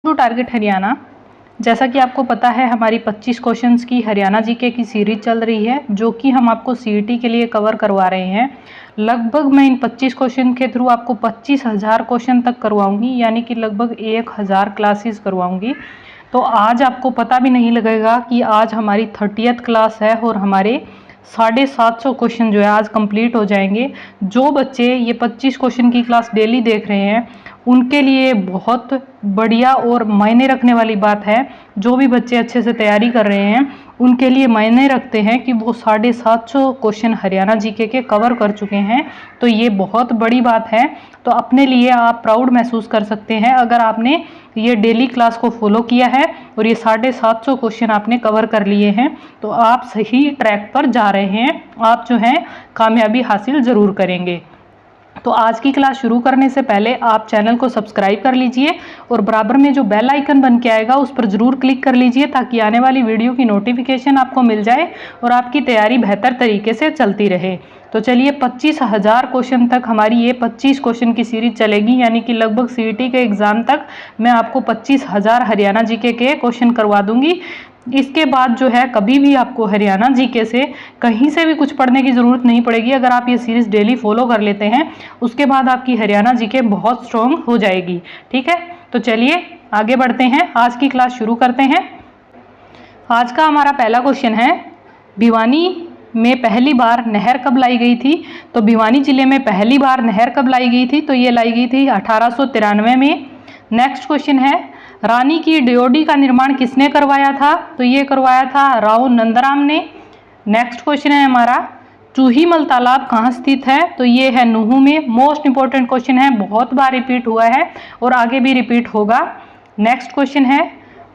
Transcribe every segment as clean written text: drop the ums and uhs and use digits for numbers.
To target Haryana. जैसा कि आपको पता है हमारी 25 क्वेश्चंस की हरियाणा जीके की सीरीज चल रही है, जो कि हम आपको सीईटी के लिए कवर करवा रहे हैं। लगभग मैं इन 25 क्वेश्चन के थ्रू आपको 25,000 क्वेश्चन तक करवाऊंगी, यानी कि लगभग 1,000 क्लासेस करवाऊंगी। तो आज आपको पता भी नहीं लगेगा कि आज हमारी 30th क्लास है और हमारे 750 क्वेश्चन जो है आज कंप्लीट हो जाएंगे। जो बच्चे ये 25 क्वेश्चन की क्लास डेली देख रहे हैं उनके लिए बहुत बढ़िया और मायने रखने वाली बात है। जो भी बच्चे अच्छे से तैयारी कर रहे हैं उनके लिए मायने रखते हैं कि वो 750 क्वेश्चन हरियाणा जीके के कवर कर चुके हैं। तो ये बहुत बड़ी बात है। तो अपने लिए आप प्राउड महसूस कर सकते हैं अगर आपने ये डेली क्लास को फॉलो किया है और ये 750 क्वेश्चन आपने कवर कर लिए हैं, तो आप सही ट्रैक पर जा रहे हैं। आप जो हैं कामयाबी हासिल ज़रूर करेंगे। तो आज की क्लास शुरू करने से पहले आप चैनल को सब्सक्राइब कर लीजिए और बराबर में जो बेल आइकन बन के आएगा उस पर ज़रूर क्लिक कर लीजिए, ताकि आने वाली वीडियो की नोटिफिकेशन आपको मिल जाए और आपकी तैयारी बेहतर तरीके से चलती रहे। तो चलिए 25,000 क्वेश्चन तक हमारी ये 25 क्वेश्चन की सीरीज चलेगी, यानी कि लगभग सीईटी के एग्ज़ाम तक मैं आपको 25,000 हरियाणा जीके के क्वेश्चन करवा दूंगी। इसके बाद जो है कभी भी आपको हरियाणा जीके से कहीं से भी कुछ पढ़ने की ज़रूरत नहीं पड़ेगी। अगर आप ये सीरीज़ डेली फॉलो कर लेते हैं उसके बाद आपकी हरियाणा जीके बहुत स्ट्रॉन्ग हो जाएगी। ठीक है, तो चलिए आगे बढ़ते हैं, आज की क्लास शुरू करते हैं। आज का हमारा पहला क्वेश्चन है, भिवानी में पहली बार नहर कब लाई गई थी? तो भिवानी जिले में पहली बार नहर कब लाई गई थी? तो ये लाई गई थी 1893 में। नेक्स्ट क्वेश्चन है, रानी की ड्योढ़ी का निर्माण किसने करवाया था? तो ये करवाया था राव नंदराम ने। नेक्स्ट क्वेश्चन है हमारा, चूहीमल तालाब कहाँ स्थित है? तो ये है नूहू में। मोस्ट इंपॉर्टेंट क्वेश्चन है, बहुत बार रिपीट हुआ है और आगे भी रिपीट होगा। नेक्स्ट क्वेश्चन है,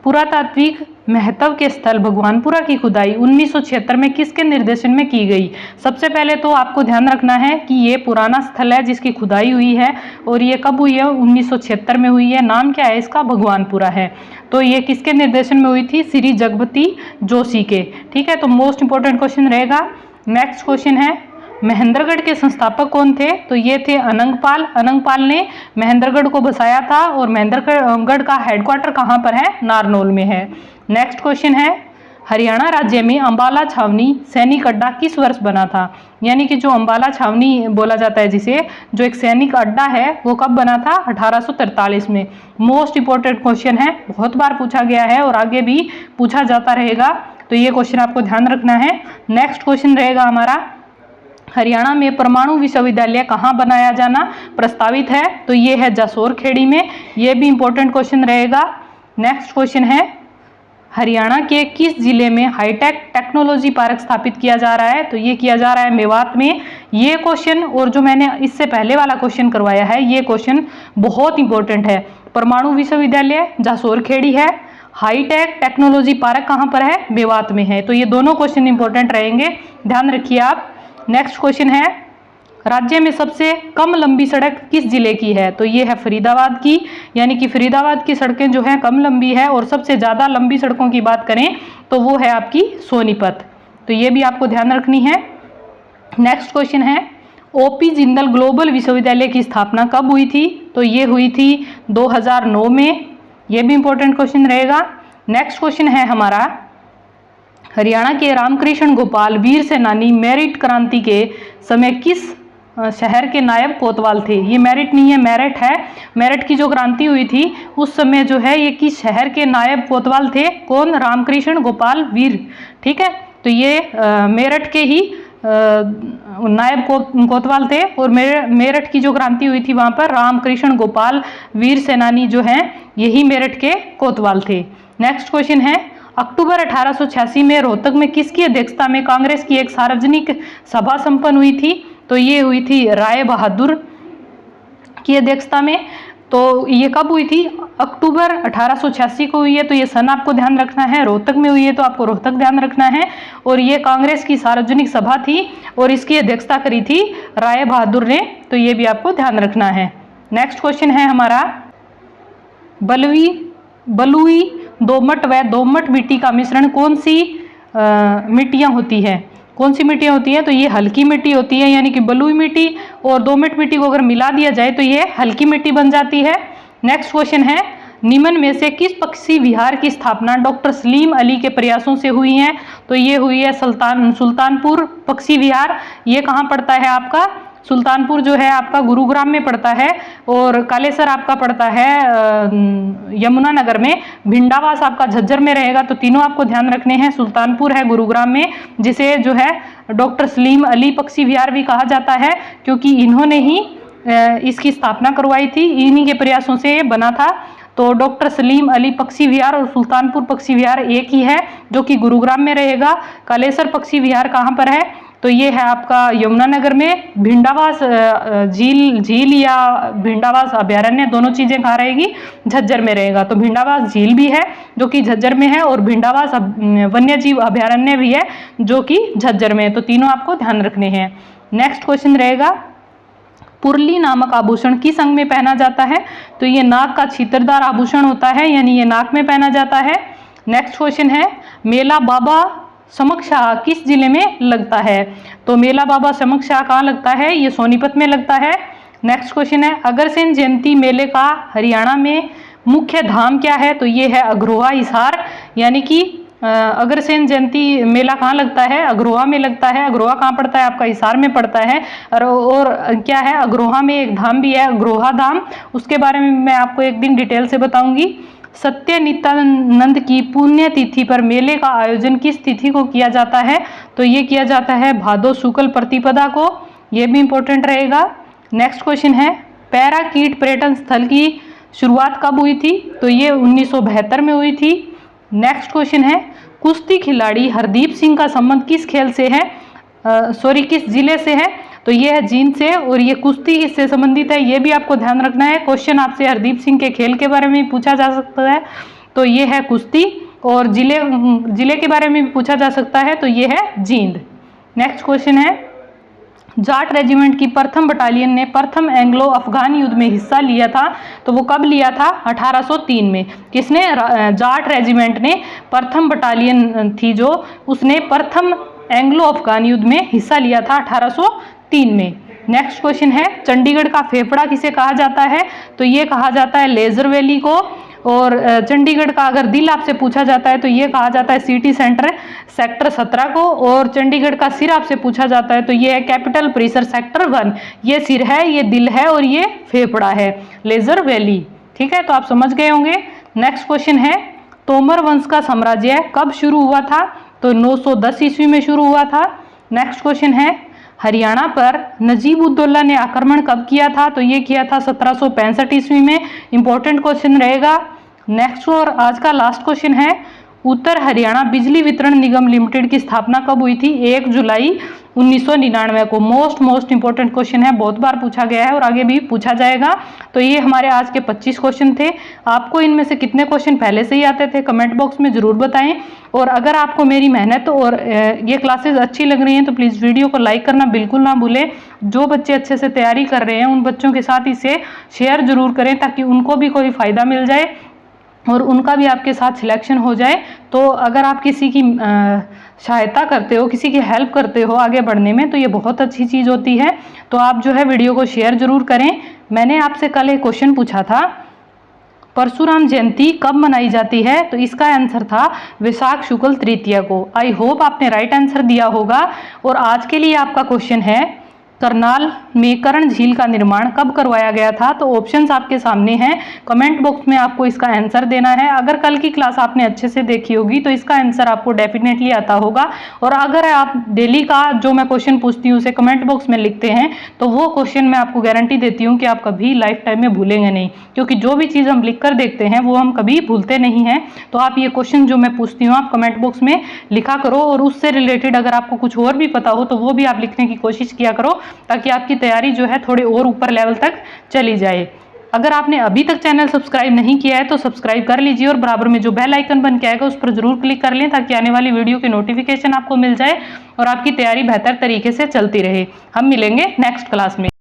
पुरातात्विक महत्व के स्थल भगवानपुरा की खुदाई 1976 में किसके निर्देशन में की गई? सबसे पहले तो आपको ध्यान रखना है कि ये पुराना स्थल है जिसकी खुदाई हुई है और ये कब हुई है? 1976 में हुई है। नाम क्या है इसका? भगवानपुरा है। तो ये किसके निर्देशन में हुई थी? श्री जगपति जोशी के। ठीक है, तो मोस्ट इंपॉर्टेंट क्वेश्चन रहेगा। नेक्स्ट क्वेश्चन है, महेंद्रगढ़ के संस्थापक कौन थे? तो ये थे अनंगपाल। अनंगपाल ने महेंद्रगढ़ को बसाया था और महेंद्रगढ़ का हेडक्वार्टर कहाँ पर है? नारनौल में है। नेक्स्ट क्वेश्चन है, हरियाणा राज्य में अंबाला छावनी सैनिक अड्डा किस वर्ष बना था? यानी कि जो अंबाला छावनी बोला जाता है जिसे, जो एक सैनिक अड्डा है, वो कब बना था? 1843 में। मोस्ट इंपॉर्टेंट क्वेश्चन है, बहुत बार पूछा गया है और आगे भी पूछा जाता रहेगा, तो ये क्वेश्चन आपको ध्यान रखना है। नेक्स्ट क्वेश्चन रहेगा हमारा, हरियाणा में परमाणु विश्वविद्यालय कहाँ बनाया जाना प्रस्तावित है? तो ये है जसोर खेड़ी में। ये भी इंपॉर्टेंट क्वेश्चन रहेगा। नेक्स्ट क्वेश्चन है, हरियाणा के किस जिले में हाईटेक टेक्नोलॉजी पार्क स्थापित किया जा रहा है? तो ये किया जा रहा है मेवात में। ये क्वेश्चन और जो मैंने इससे पहले वाला क्वेश्चन करवाया है, ये क्वेश्चन बहुत इंपॉर्टेंट है। परमाणु विश्वविद्यालय जसोर खेड़ी है, हाईटेक टेक्नोलॉजी पार्क कहाँ पर है? मेवात में है। तो ये दोनों क्वेश्चन इंपॉर्टेंट रहेंगे, ध्यान रखिए आप। नेक्स्ट क्वेश्चन है, राज्य में सबसे कम लंबी सड़क किस जिले की है? तो ये है फरीदाबाद की, यानी कि फरीदाबाद की सड़कें जो हैं कम लंबी है और सबसे ज़्यादा लंबी सड़कों की बात करें तो वो है आपकी सोनीपत। तो ये भी आपको ध्यान रखनी है। नेक्स्ट क्वेश्चन है, ओपी जिंदल ग्लोबल विश्वविद्यालय की स्थापना कब हुई थी? तो ये हुई थी 2009 में। ये भी इंपॉर्टेंट क्वेश्चन रहेगा। नेक्स्ट क्वेश्चन है हमारा, हरियाणा के रामकृष्ण गोपाल वीर सेनानी मेरिट क्रांति के समय किस शहर के नायब कोतवाल थे? ये मेरिट नहीं है, मेरठ है। मेरठ की जो क्रांति हुई थी उस समय जो है ये किस शहर के नायब कोतवाल थे? कौन? रामकृष्ण गोपाल वीर। ठीक है, तो ये मेरठ के ही नायब कोतवाल थे और मेरठ की जो क्रांति हुई थी वहाँ पर रामकृष्ण गोपाल वीर सेनानी जो हैं यही मेरठ के कोतवाल थे। नेक्स्ट क्वेश्चन है, अक्टूबर 1886 में रोहतक में किसकी अध्यक्षता में कांग्रेस की एक सार्वजनिक सभा संपन्न हुई थी? तो ये हुई थी राय बहादुर की अध्यक्षता में। तो ये कब हुई थी? अक्टूबर 1886 को हुई है। तो ये सन आपको ध्यान रखना है। रोहतक में हुई है तो आपको रोहतक ध्यान रखना है। और ये कांग्रेस की सार्वजनिक सभा थी और इसकी अध्यक्षता करी थी राय बहादुर ने। तो ये भी आपको ध्यान रखना है। नेक्स्ट क्वेश्चन है हमारा, बलुई दोमट व दोमट मिट्टी का मिश्रण कौन सी मिट्टियाँ होती हैं? कौन सी मिट्टियाँ होती हैं? तो ये हल्की मिट्टी होती है, यानी कि बलुई मिट्टी और दोमट मिट्टी को अगर मिला दिया जाए तो ये हल्की मिट्टी बन जाती है। नेक्स्ट क्वेश्चन है, निम्न में से किस पक्षी विहार की स्थापना डॉक्टर सलीम अली के प्रयासों से हुई है? तो ये हुई है सुल्तानपुर पक्षी विहार। ये कहाँ पड़ता है आपका? सुल्तानपुर जो है आपका गुरुग्राम में पड़ता है, और कालेसर आपका पड़ता है यमुनानगर में, भिंडावास आपका झज्जर में रहेगा। तो तीनों आपको ध्यान रखने हैं। सुल्तानपुर है गुरुग्राम में, जिसे जो है डॉक्टर सलीम अली पक्षी विहार भी कहा जाता है, क्योंकि इन्होंने ही इसकी स्थापना करवाई थी, इन्हीं के प्रयासों से ये बना था। तो डॉक्टर सलीम अली पक्षी विहार और सुल्तानपुर पक्षी विहार एक ही है, जो कि गुरुग्राम में रहेगा। कालेसर पक्षी विहार कहाँ पर है? तो ये है आपका यमुनानगर में। भिंडावास झील या भिंडावास अभ्यारण्य, दोनों चीजें कहाँ रहेगी? झज्जर में रहेगा। तो भिंडावास झील भी है जो कि झज्जर में है, और भिंडावास वन्य जीव अभ्यारण्य भी है जो कि झज्जर में है। तो तीनों आपको ध्यान रखने हैं। नेक्स्ट क्वेश्चन रहेगा, पुरली नामक आभूषण किस अंग में पहना जाता है? तो ये नाक का छिद्रदार आभूषण होता है, यानी ये नाक में पहना जाता है। नेक्स्ट क्वेश्चन है, मेला बाबा समकशाह किस जिले में लगता है? तो मेला बाबा समकशाह कहाँ लगता है? ये सोनीपत में लगता है। नेक्स्ट क्वेश्चन है, अग्रसेन जयंती मेले का हरियाणा में मुख्य धाम क्या है? तो ये है अग्रोहा हिसार, यानी कि अग्रसेन जयंती मेला कहाँ लगता है? अग्रोहा में लगता है। अग्रोहा कहाँ पड़ता है? आपका हिसार में पड़ता है। और क्या है, अग्रोहा में एक धाम भी है, अग्रोहा धाम, उसके बारे में मैं आपको एक दिन डिटेल से बताऊंगी। सत्य नित्यानंद की पुण्य तिथि पर मेले का आयोजन किस तिथि को किया जाता है? तो ये किया जाता है भादो शुक्ल प्रतिपदा को, ये भी इंपॉर्टेंट रहेगा। नेक्स्ट क्वेश्चन है, पैरा कीट पर्यटन स्थल की शुरुआत कब हुई थी? तो ये 1972 में हुई थी। नेक्स्ट क्वेश्चन है, कुश्ती खिलाड़ी हरदीप सिंह का संबंध किस खेल से है? किस जिले से है? तो ये है जींद से, और ये कुश्ती इससे संबंधित है, ये भी आपको ध्यान रखना है। क्वेश्चन आपसे हरदीप सिंह के खेल के बारे में पूछा जा सकता है, तो ये है कुश्ती, और जिले के बारे में भी पूछा जा सकता है, तो ये है जींद। नेक्स्ट क्वेश्चन है, जाट रेजिमेंट की प्रथम बटालियन ने प्रथम एंग्लो अफगान युद्ध में हिस्सा लिया था, तो वो कब लिया था? 1803 में। किसने? जाट रेजिमेंट ने, प्रथम बटालियन थी जो, उसने प्रथम एंग्लो अफगान युद्ध में हिस्सा लिया था 1803 में। नेक्स्ट क्वेश्चन है, चंडीगढ़ का फेफड़ा किसे कहा जाता है? तो ये कहा जाता है लेजर वैली को। और चंडीगढ़ का अगर दिल आपसे पूछा जाता है तो ये कहा जाता है सिटी सेंटर सेक्टर 17 को। और चंडीगढ़ का सिर आपसे पूछा जाता है तो ये है कैपिटल परिसर सेक्टर 1। ये सिर है, ये दिल है, और ये फेफड़ा है, लेजर वैली। ठीक है, तो आप समझ गए होंगे। नेक्स्ट क्वेश्चन है, तोमर वंश का साम्राज्य कब शुरू हुआ था? तो 910 ईस्वी में शुरू हुआ था। नेक्स्ट क्वेश्चन है, हरियाणा पर नजीब उद्दौला ने आक्रमण कब किया था? तो ये किया था 1765 ईस्वी में। इंपॉर्टेंट क्वेश्चन रहेगा। नेक्स्ट और आज का लास्ट क्वेश्चन है, उत्तर हरियाणा बिजली वितरण निगम लिमिटेड की स्थापना कब हुई थी? 1 जुलाई 1999 को। मोस्ट इंपॉर्टेंट क्वेश्चन है, बहुत बार पूछा गया है और आगे भी पूछा जाएगा। तो ये हमारे आज के 25 क्वेश्चन थे। आपको इनमें से कितने क्वेश्चन पहले से ही आते थे कमेंट बॉक्स में ज़रूर बताएं। और अगर आपको मेरी मेहनत और ये क्लासेस अच्छी लग रही हैं तो प्लीज़ वीडियो को लाइक करना बिल्कुल ना भूलें। जो बच्चे अच्छे से तैयारी कर रहे हैं उन बच्चों के साथ इसे शेयर ज़रूर करें, ताकि उनको भी कोई फ़ायदा मिल जाए और उनका भी आपके साथ सिलेक्शन हो जाए। तो अगर आप किसी की सहायता करते हो, किसी की हेल्प करते हो आगे बढ़ने में, तो ये बहुत अच्छी चीज़ होती है। तो आप जो है वीडियो को शेयर ज़रूर करें। मैंने आपसे कल एक क्वेश्चन पूछा था, परशुराम जयंती कब मनाई जाती है? तो इसका आंसर था वैशाख शुक्ल तृतीया को। आई होप आपने राइट आंसर दिया होगा। और आज के लिए आपका क्वेश्चन है, करनाल में कर्ण झील का निर्माण कब करवाया गया था? तो ऑप्शंस आपके सामने हैं, कमेंट बॉक्स में आपको इसका आंसर देना है। अगर कल की क्लास आपने अच्छे से देखी होगी तो इसका आंसर आपको डेफिनेटली आता होगा। और अगर आप डेली का जो मैं क्वेश्चन पूछती हूँ उसे कमेंट बॉक्स में लिखते हैं तो वो क्वेश्चन मैं आपको गारंटी देती हूँ कि आप कभी लाइफ टाइम में भूलेंगे नहीं, क्योंकि जो भी चीज़ हम लिख कर देखते हैं वो हम कभी भूलते नहीं हैं। तो आप ये क्वेश्चन जो मैं पूछती हूँ आप कमेंट बॉक्स में लिखा करो, और उससे रिलेटेड अगर आपको कुछ और भी पता हो तो वो भी आप लिखने की कोशिश किया करो, ताकि आपकी तैयारी जो है थोड़े और ऊपर लेवल तक चली जाए। अगर आपने अभी तक चैनल सब्सक्राइब नहीं किया है तो सब्सक्राइब कर लीजिए, और बराबर में जो बेल आइकन बन के आएगा उस पर जरूर क्लिक कर लें, ताकि आने वाली वीडियो की नोटिफिकेशन आपको मिल जाए और आपकी तैयारी बेहतर तरीके से चलती रहे। हम मिलेंगे नेक्स्ट क्लास में।